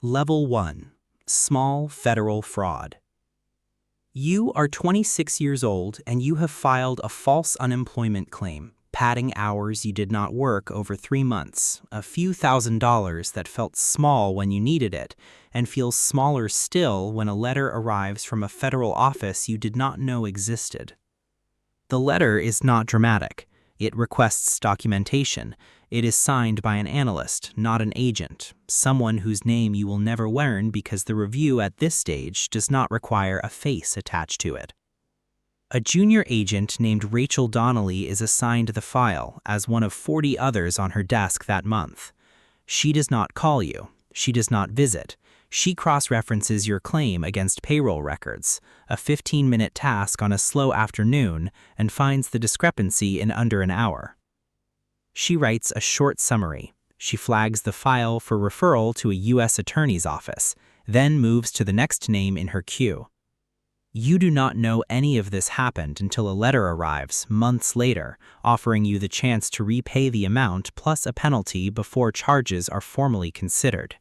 Level 1. Small Federal Fraud. You are 26 years old and you have filed a false unemployment claim, padding hours you did not work over 3 months, a few $1,000s that felt small when you needed it, and feels smaller still when a letter arrives from a federal office you did not know existed. The letter is not dramatic. It requests documentation. It is signed by an analyst, not an agent, someone whose name you will never learn because the review at this stage does not require a face attached to it. A junior agent named Rachel Donnelly is assigned the file as one of 40 others on her desk that month. She does not call you. She does not visit. She cross-references your claim against payroll records, a 15-minute task on a slow afternoon, and finds the discrepancy in under an hour. She writes a short summary. She flags the file for referral to a U.S. attorney's office, then moves to the next name in her queue. You do not know any of this happened until a letter arrives months later, offering you the chance to repay the amount plus a penalty before charges are formally considered.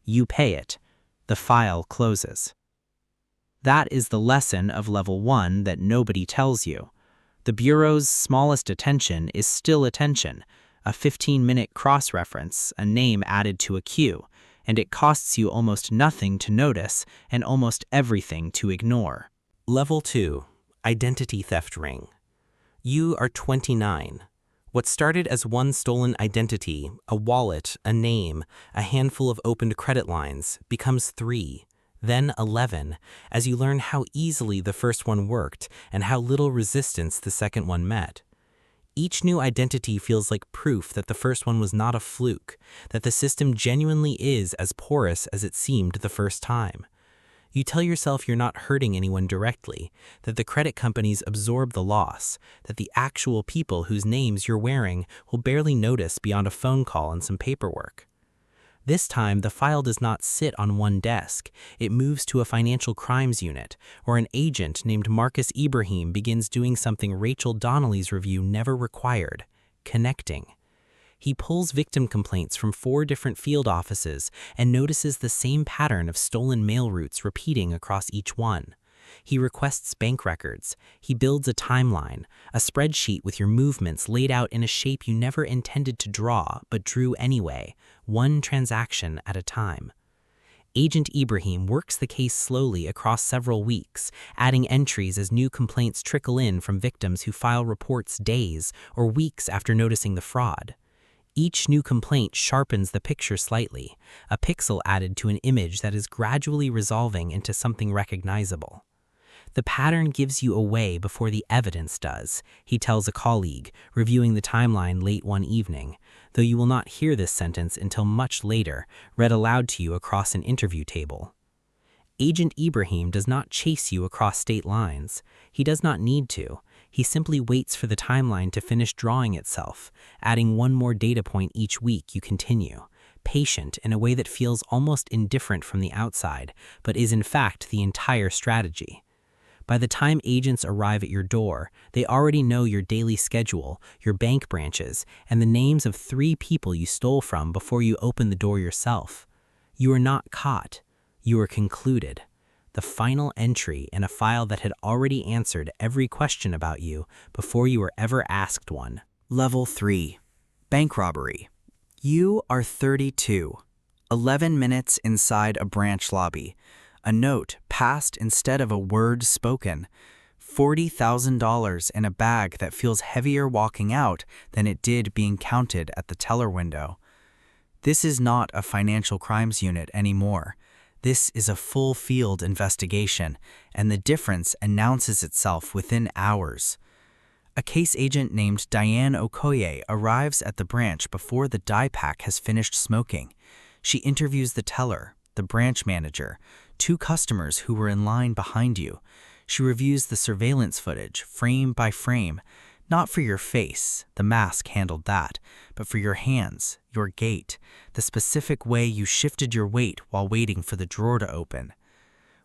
You pay it. The file closes. That is the lesson of Level 1 that nobody tells you. The Bureau's smallest attention is still attention, a 15-minute cross-reference, a name added to a queue, and it costs you almost nothing to notice and almost everything to ignore. Level 2. Identity Theft Ring. You are 29. What started as one stolen identity, a wallet, a name, a handful of opened credit lines, becomes 3, then 11, as you learn how easily the first one worked and how little resistance the second one met. Each new identity feels like proof that the first one was not a fluke, that the system genuinely is as porous as it seemed the first time. You tell yourself you're not hurting anyone directly, that the credit companies absorb the loss, that the actual people whose names you're wearing will barely notice beyond a phone call and some paperwork. This time, the file does not sit on one desk. It moves to a financial crimes unit, where an agent named Marcus Ibrahim begins doing something Rachel Donnelly's review never required: connecting. He pulls victim complaints from 4 different field offices and notices the same pattern of stolen mail routes repeating across each one. He requests bank records. He builds a timeline, a spreadsheet with your movements laid out in a shape you never intended to draw but drew anyway, one transaction at a time. Agent Ibrahim works the case slowly across several weeks, adding entries as new complaints trickle in from victims who file reports days or weeks after noticing the fraud. Each new complaint sharpens the picture slightly, a pixel added to an image that is gradually resolving into something recognizable. The pattern gives you away before the evidence does, he tells a colleague, reviewing the timeline late one evening, though you will not hear this sentence until much later, read aloud to you across an interview table. Agent Ibrahim does not chase you across state lines. He does not need to. He simply waits for the timeline to finish drawing itself, adding one more data point each week you continue, patient in a way that feels almost indifferent from the outside, but is in fact the entire strategy. By the time agents arrive at your door, they already know your daily schedule, your bank branches, and the names of 3 people you stole from before you open the door yourself. You are not caught. You are concluded. The final entry in a file that had already answered every question about you before you were ever asked one. Level 3. Bank Robbery. You are 32. 11 minutes inside a branch lobby. A note passed instead of a word spoken. $40,000 in a bag that feels heavier walking out than it did being counted at the teller window. This is not a financial crimes unit anymore. This is a full field investigation, and the difference announces itself within hours. A case agent named Diane Okoye arrives at the branch before the die pack has finished smoking. She interviews the teller, the branch manager, 2 customers who were in line behind you. She reviews the surveillance footage, frame by frame, not for your face, the mask handled that, but for your hands, your gait, the specific way you shifted your weight while waiting for the drawer to open.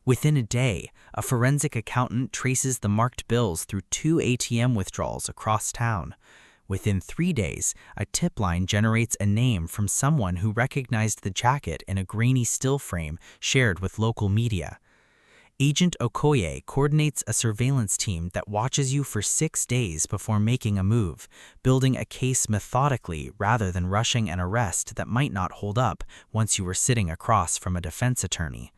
Within a day, a forensic accountant traces the marked bills through 2 ATM withdrawals across town. Within 3 days, a tip line generates a name from someone who recognized the jacket in a grainy still frame shared with local media. Agent Okoye coordinates a surveillance team that watches you for 6 days before making a move, building a case methodically rather than rushing an arrest that might not hold up once you were sitting across from a defense attorney.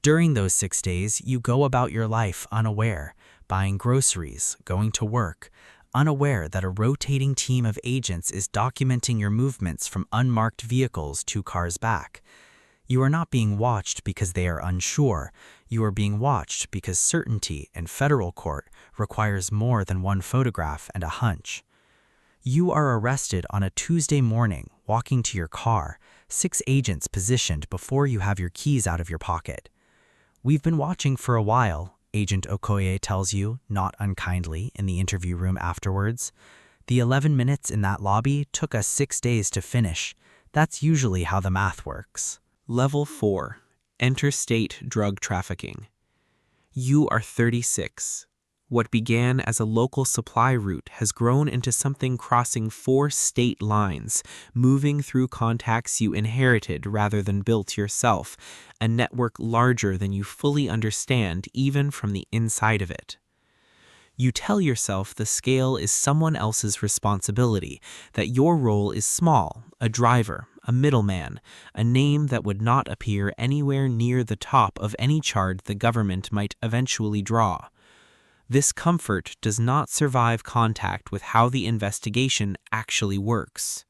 During those 6 days, you go about your life unaware, buying groceries, going to work, unaware that a rotating team of agents is documenting your movements from unmarked vehicles 2 cars back. You are not being watched because they are unsure. You are being watched because certainty in federal court requires more than one photograph and a hunch. You are arrested on a Tuesday morning, walking to your car, 6 agents positioned before you have your keys out of your pocket. "We've been watching for a while," Agent Okoye tells you, not unkindly, in the interview room afterwards. "The 11 minutes in that lobby took us 6 days to finish. That's usually how the math works." Level 4. Interstate Drug Trafficking. You are 36. What began as a local supply route has grown into something crossing 4 state lines, moving through contacts you inherited rather than built yourself, a network larger than you fully understand even from the inside of it. You tell yourself the scale is someone else's responsibility, that your role is small, a driver, a middleman, a name that would not appear anywhere near the top of any chart the government might eventually draw. This comfort does not survive contact with how the investigation actually works.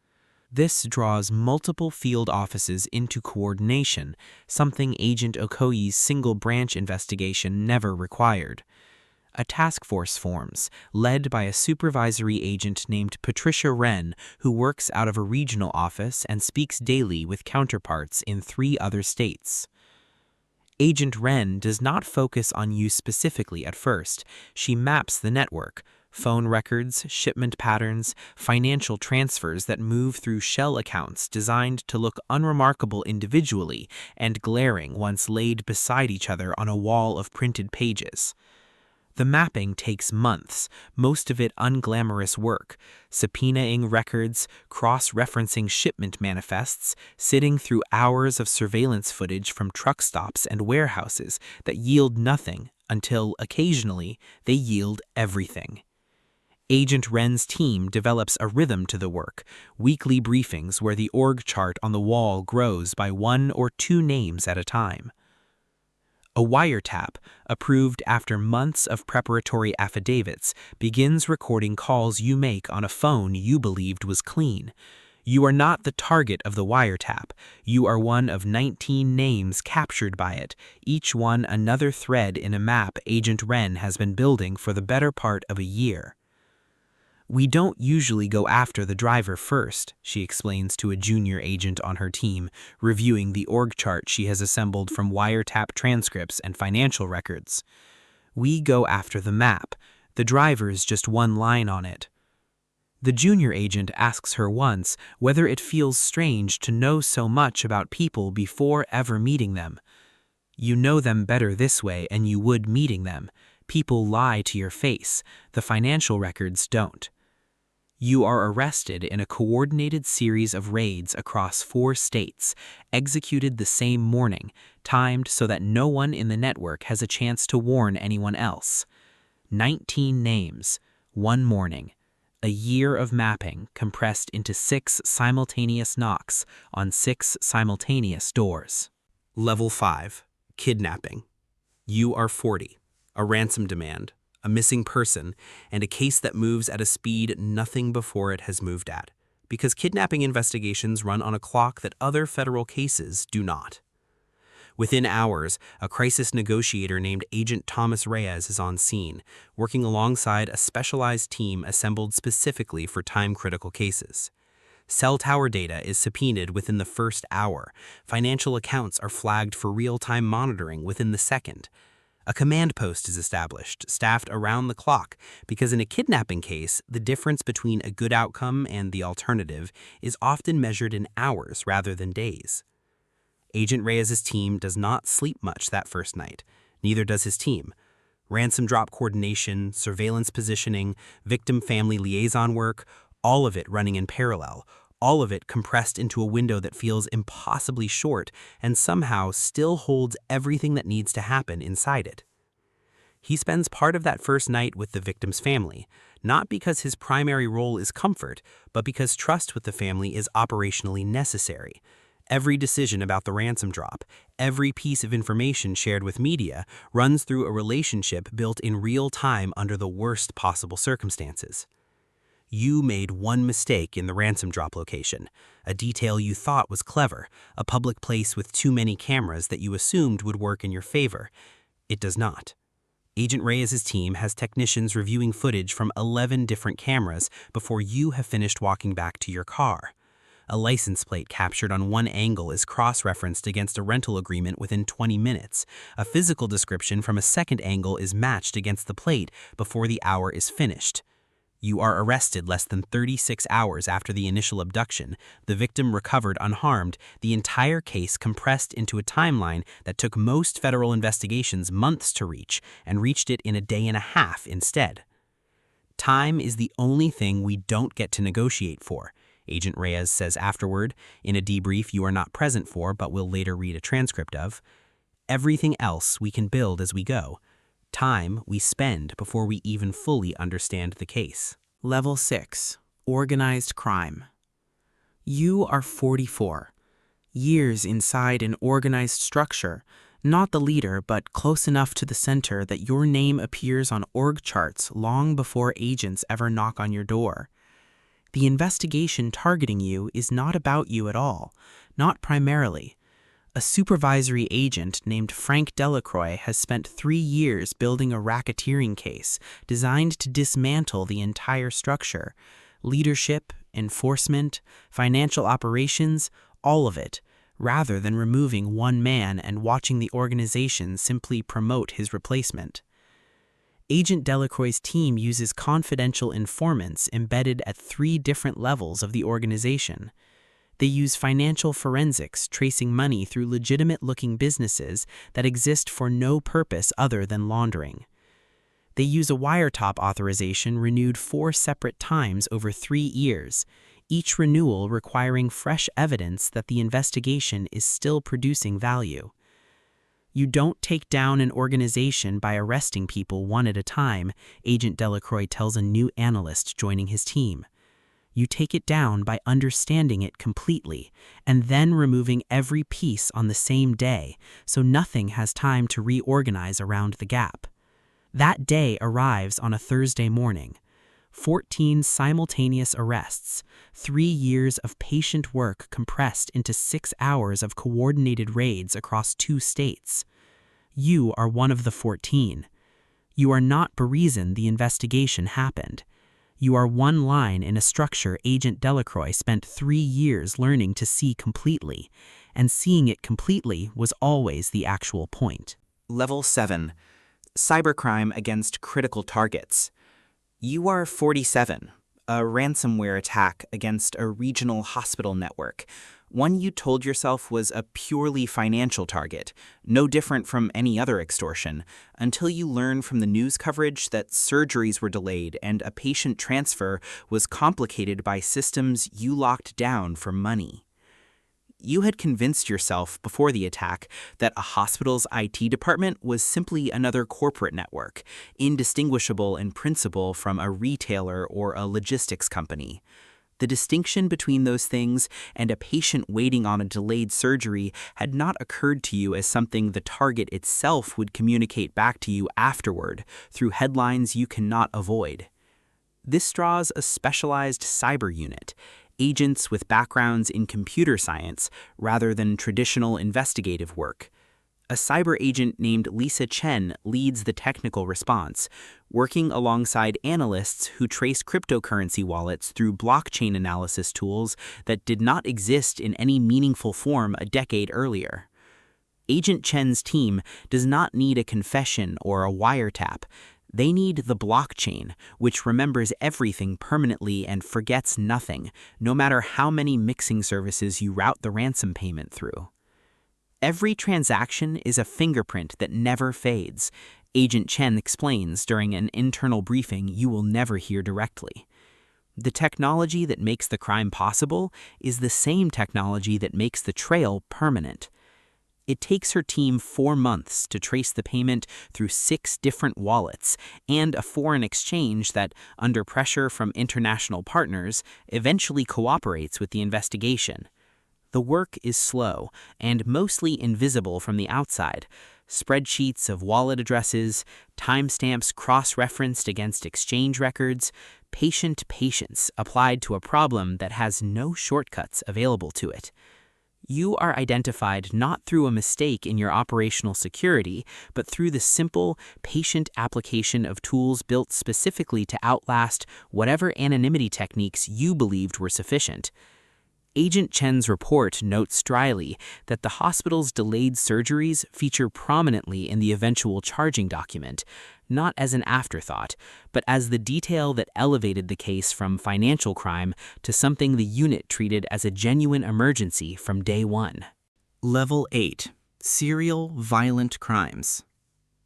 This draws multiple field offices into coordination, something Agent Okoye's single-branch investigation never required. A task force forms, led by a supervisory agent named Patricia Wren, who works out of a regional office and speaks daily with counterparts in 3 other states. Agent Wren does not focus on you specifically at first. She maps the network, phone records, shipment patterns, financial transfers that move through shell accounts designed to look unremarkable individually and glaring once laid beside each other on a wall of printed pages. The mapping takes months, most of it unglamorous work, subpoenaing records, cross-referencing shipment manifests, sitting through hours of surveillance footage from truck stops and warehouses that yield nothing until, occasionally, they yield everything. Agent Wren's team develops a rhythm to the work, weekly briefings where the org chart on the wall grows by 1 or 2 names at a time. A wiretap, approved after months of preparatory affidavits, begins recording calls you make on a phone you believed was clean. You are not the target of the wiretap. You are one of 19 names captured by it, each one another thread in a map Agent Wren has been building for the better part of a year. "We don't usually go after the driver first," she explains to a junior agent on her team, reviewing the org chart she has assembled from wiretap transcripts and financial records. "We go after the map. The driver's just one line on it." The junior agent asks her once whether it feels strange to know so much about people before ever meeting them. "You know them better this way and you would meeting them. People lie to your face. The financial records don't." You are arrested in a coordinated series of raids across 4 states, executed the same morning, timed so that no one in the network has a chance to warn anyone else. 19 names, 1 morning, a year of mapping compressed into 6 simultaneous knocks on 6 simultaneous doors. Level 5. Kidnapping. You are 40. A ransom demand, a missing person, and a case that moves at a speed nothing before it has moved at, because kidnapping investigations run on a clock that other federal cases do not. Within hours, a crisis negotiator named Agent Thomas Reyes is on scene, working alongside a specialized team assembled specifically for time-critical cases. Cell tower data is subpoenaed within the first hour. Financial accounts are flagged for real-time monitoring within the second. A command post is established, staffed around the clock, because in a kidnapping case, the difference between a good outcome and the alternative is often measured in hours rather than days. Agent Reyes' team does not sleep much that first night. Neither does his team. Ransom drop coordination, surveillance positioning, victim-family liaison work, all of it running in parallel, all of it compressed into a window that feels impossibly short and somehow still holds everything that needs to happen inside it. He spends part of that first night with the victim's family, not because his primary role is comfort, but because trust with the family is operationally necessary. Every decision about the ransom drop, every piece of information shared with media runs through a relationship built in real time under the worst possible circumstances. You made one mistake in the ransom drop location, a detail you thought was clever, a public place with too many cameras that you assumed would work in your favor. It does not. Agent Reyes's team has technicians reviewing footage from 11 different cameras before you have finished walking back to your car. A license plate captured on one angle is cross-referenced against a rental agreement within 20 minutes. A physical description from a second angle is matched against the plate before the hour is finished. You are arrested less than 36 hours after the initial abduction, the victim recovered unharmed, the entire case compressed into a timeline that took most federal investigations months to reach, and reached it in a day and a half instead. Time is the only thing we don't get to negotiate for, Agent Reyes says afterward, in a debrief you are not present for but will later read a transcript of. Everything else we can build as we go. Time we spend before we even fully understand the case. Level 6. Organized Crime. You are 44. Years inside an organized structure, not the leader but close enough to the center that your name appears on org charts long before agents ever knock on your door. The investigation targeting you is not about you at all, not primarily. A supervisory agent named Frank Delacroix has spent 3 years building a racketeering case designed to dismantle the entire structure. Leadership, enforcement, financial operations, all of it, rather than removing one man and watching the organization simply promote his replacement. Agent Delacroix's team uses confidential informants embedded at 3 different levels of the organization. They use financial forensics tracing money through legitimate-looking businesses that exist for no purpose other than laundering. They use a wiretap authorization renewed 4 separate times over 3 years, each renewal requiring fresh evidence that the investigation is still producing value. You don't take down an organization by arresting people one at a time, Agent Delacroix tells a new analyst joining his team. You take it down by understanding it completely, and then removing every piece on the same day, so nothing has time to reorganize around the gap. That day arrives on a Thursday morning. 14 simultaneous arrests, 3 years of patient work compressed into 6 hours of coordinated raids across 2 states. You are one of the 14. You are not the reason the investigation happened. You are one line in a structure Agent Delacroix spent 3 years learning to see completely, and seeing it completely was always the actual point. Level 7. Cybercrime against critical targets. You are 47. A ransomware attack against a regional hospital network, one you told yourself was a purely financial target, no different from any other extortion, until you learn from the news coverage that surgeries were delayed and a patient transfer was complicated by systems you locked down for money. You had convinced yourself before the attack that a hospital's IT department was simply another corporate network, indistinguishable in principle from a retailer or a logistics company. The distinction between those things and a patient waiting on a delayed surgery had not occurred to you as something the target itself would communicate back to you afterward through headlines you cannot avoid. This draws a specialized cyber unit, agents with backgrounds in computer science rather than traditional investigative work. A cyber agent named Lisa Chen leads the technical response, working alongside analysts who trace cryptocurrency wallets through blockchain analysis tools that did not exist in any meaningful form a decade earlier. Agent Chen's team does not need a confession or a wiretap. They need the blockchain, which remembers everything permanently and forgets nothing, no matter how many mixing services you route the ransom payment through. Every transaction is a fingerprint that never fades, Agent Chen explains during an internal briefing you will never hear directly. The technology that makes the crime possible is the same technology that makes the trail permanent. It takes her team 4 months to trace the payment through 6 different wallets and a foreign exchange that, under pressure from international partners, eventually cooperates with the investigation. The work is slow and mostly invisible from the outside. Spreadsheets of wallet addresses, timestamps cross-referenced against exchange records, patient patience applied to a problem that has no shortcuts available to it. You are identified not through a mistake in your operational security, but through the simple, patient application of tools built specifically to outlast whatever anonymity techniques you believed were sufficient. Agent Chen's report notes dryly that the hospital's delayed surgeries feature prominently in the eventual charging document, not as an afterthought, but as the detail that elevated the case from financial crime to something the unit treated as a genuine emergency from day one. Level 8. Serial Violent Crimes.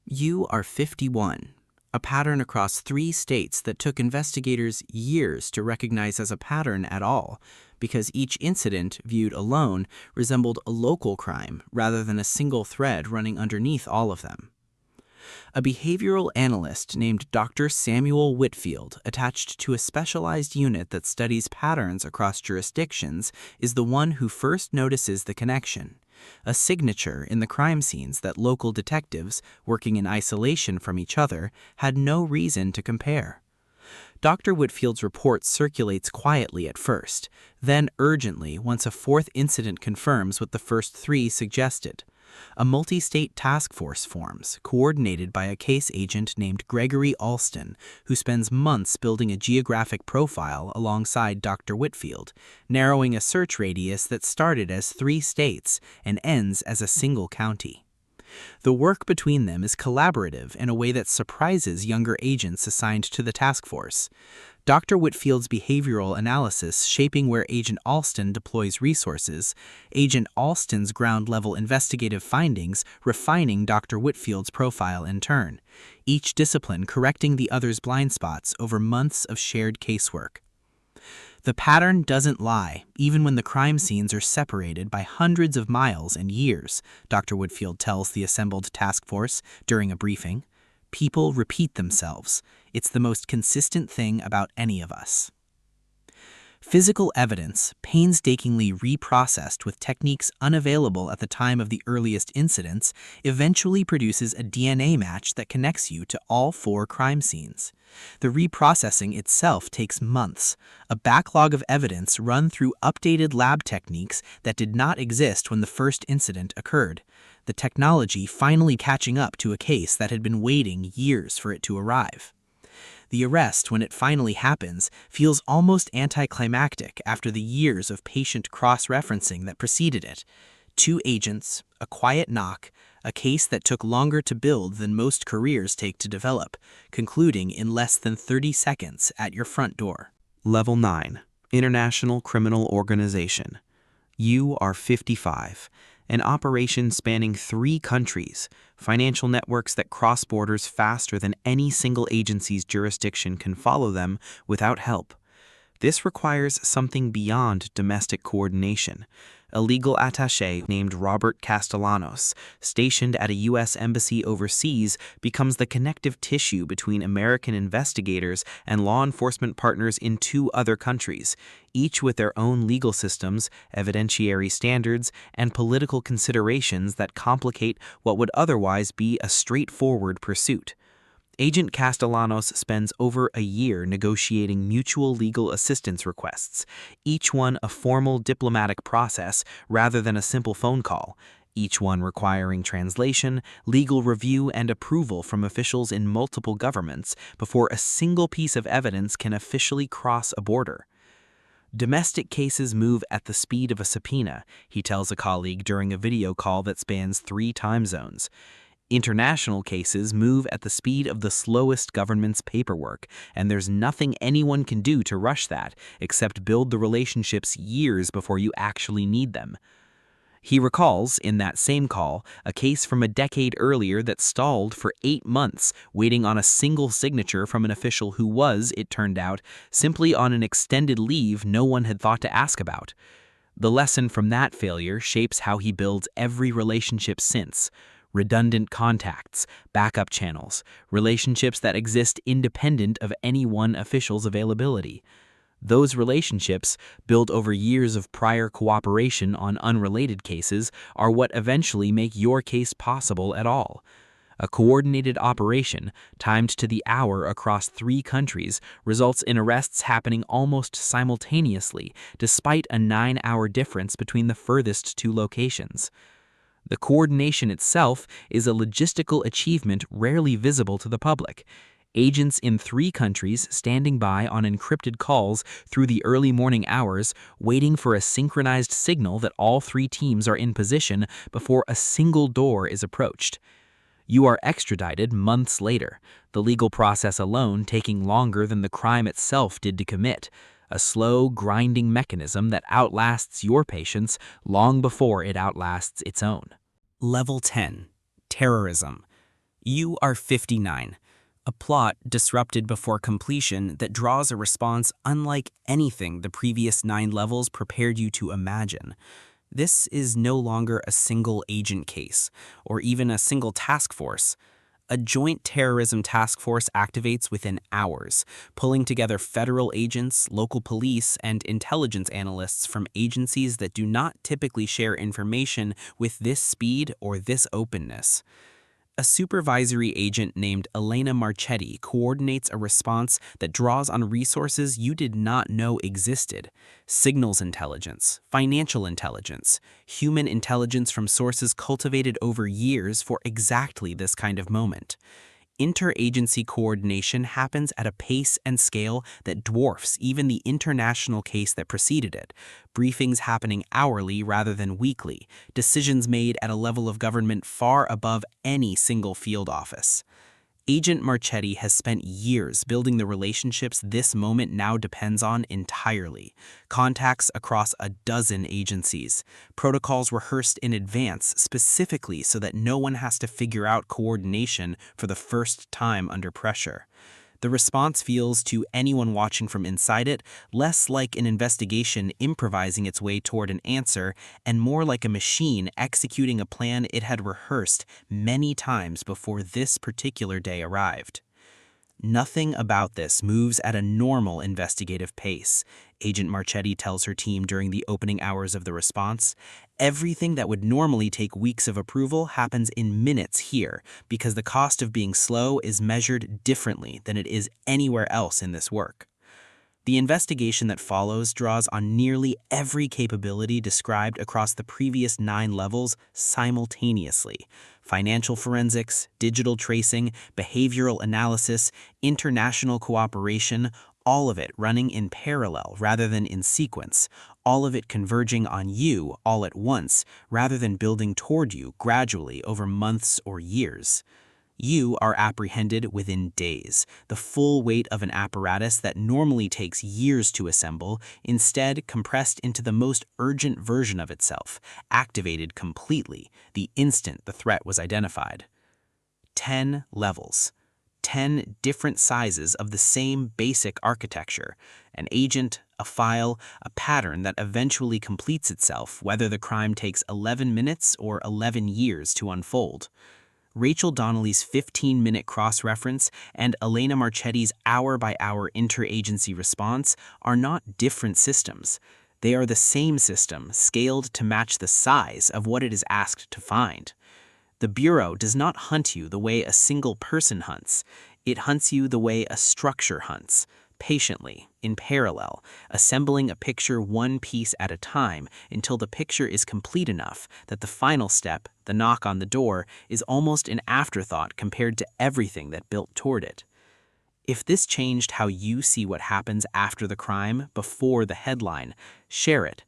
You are 51. A pattern across 3 states that took investigators years to recognize as a pattern at all, because each incident, viewed alone, resembled a local crime rather than a single thread running underneath all of them. A behavioral analyst named Dr. Samuel Whitfield, attached to a specialized unit that studies patterns across jurisdictions, is the one who first notices the connection, a signature in the crime scenes that local detectives, working in isolation from each other, had no reason to compare. Dr. Whitfield's report circulates quietly at first, then urgently once a 4th incident confirms what the first 3 suggested. A multi-state task force forms, coordinated by a case agent named Gregory Alston, who spends months building a geographic profile alongside Dr. Whitfield, narrowing a search radius that started as 3 states and ends as a single county. The work between them is collaborative in a way that surprises younger agents assigned to the task force. Dr. Whitfield's behavioral analysis shaping where Agent Alston deploys resources, Agent Alston's ground-level investigative findings refining Dr. Whitfield's profile in turn, each discipline correcting the other's blind spots over months of shared casework. The pattern doesn't lie, even when the crime scenes are separated by hundreds of miles and years, Dr. Whitfield tells the assembled task force during a briefing. People repeat themselves. It's the most consistent thing about any of us. Physical evidence, painstakingly reprocessed with techniques unavailable at the time of the earliest incidents, eventually produces a DNA match that connects you to all 4 crime scenes. The reprocessing itself takes months, a backlog of evidence run through updated lab techniques that did not exist when the first incident occurred, the technology finally catching up to a case that had been waiting years for it to arrive. The arrest, when it finally happens, feels almost anticlimactic after the years of patient cross-referencing that preceded it. 2 agents, a quiet knock, a case that took longer to build than most careers take to develop, concluding in less than 30 seconds at your front door. Level 9. International Criminal Organization. You are 55. An operation spanning 3 countries, financial networks that cross borders faster than any single agency's jurisdiction can follow them without help. This requires something beyond domestic coordination. A legal attaché named Robert Castellanos, stationed at a U.S. embassy overseas, becomes the connective tissue between American investigators and law enforcement partners in 2 other countries, each with their own legal systems, evidentiary standards, and political considerations that complicate what would otherwise be a straightforward pursuit. Agent Castellanos spends over a year negotiating mutual legal assistance requests, each one a formal diplomatic process rather than a simple phone call, each one requiring translation, legal review, and approval from officials in multiple governments before a single piece of evidence can officially cross a border. Domestic cases move at the speed of a subpoena, he tells a colleague during a video call that spans 3 time zones. International cases move at the speed of the slowest government's paperwork, and there's nothing anyone can do to rush that except build the relationships years before you actually need them. He recalls, in that same call, a case from a decade earlier that stalled for 8 months, waiting on a single signature from an official who was, it turned out, simply on an extended leave no one had thought to ask about. The lesson from that failure shapes how he builds every relationship since. Redundant contacts, backup channels, relationships that exist independent of any one official's availability. Those relationships, built over years of prior cooperation on unrelated cases, are what eventually make your case possible at all. A coordinated operation, timed to the hour across 3 countries, results in arrests happening almost simultaneously, despite a 9-hour difference between the furthest 2 locations. The coordination itself is a logistical achievement rarely visible to the public. Agents in 3 countries standing by on encrypted calls through the early morning hours, waiting for a synchronized signal that all 3 teams are in position before a single door is approached. You are extradited months later, the legal process alone taking longer than the crime itself did to commit, a slow, grinding mechanism that outlasts your patience long before it outlasts its own. Level 10. Terrorism. You are 59. A plot disrupted before completion that draws a response unlike anything the previous 9 levels prepared you to imagine. This is no longer a single agent case, or even a single task force. A joint terrorism task force activates within hours, pulling together federal agents, local police, and intelligence analysts from agencies that do not typically share information with this speed or this openness. A supervisory agent named Elena Marchetti coordinates a response that draws on resources you did not know existed: signals intelligence, financial intelligence, human intelligence from sources cultivated over years for exactly this kind of moment. Interagency coordination happens at a pace and scale that dwarfs even the international case that preceded it, briefings happening hourly rather than weekly, decisions made at a level of government far above any single field office. Agent Marchetti has spent years building the relationships this moment now depends on entirely. Contacts across a dozen agencies. Protocols rehearsed in advance specifically so that no one has to figure out coordination for the first time under pressure. The response feels, to anyone watching from inside it, less like an investigation improvising its way toward an answer and more like a machine executing a plan it had rehearsed many times before this particular day arrived. Nothing about this moves at a normal investigative pace, Agent Marchetti tells her team during the opening hours of the response. Everything that would normally take weeks of approval happens in minutes here, because the cost of being slow is measured differently than it is anywhere else in this work. The investigation that follows draws on nearly every capability described across the previous 9 levels simultaneously: financial forensics, digital tracing, behavioral analysis, international cooperation, all of it running in parallel rather than in sequence, all of it converging on you all at once rather than building toward you gradually over months or years. You are apprehended within days, the full weight of an apparatus that normally takes years to assemble, instead compressed into the most urgent version of itself, activated completely the instant the threat was identified. 10 levels. 10 different sizes of the same basic architecture: an agent, a file, a pattern that eventually completes itself, whether the crime takes 11 minutes or 11 years to unfold. Rachel Donnelly's 15-minute cross-reference and Elena Marchetti's hour-by-hour interagency response are not different systems. They are the same system, scaled to match the size of what it is asked to find. The Bureau does not hunt you the way a single person hunts. It hunts you the way a structure hunts, patiently, in parallel, assembling a picture one piece at a time until the picture is complete enough that the final step, the knock on the door, is almost an afterthought compared to everything that built toward it. If this changed how you see what happens after the crime, before the headline, share it.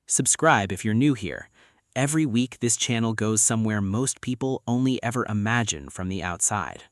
Subscribe if you're new here. Every week this channel goes somewhere most people only ever imagine from the outside.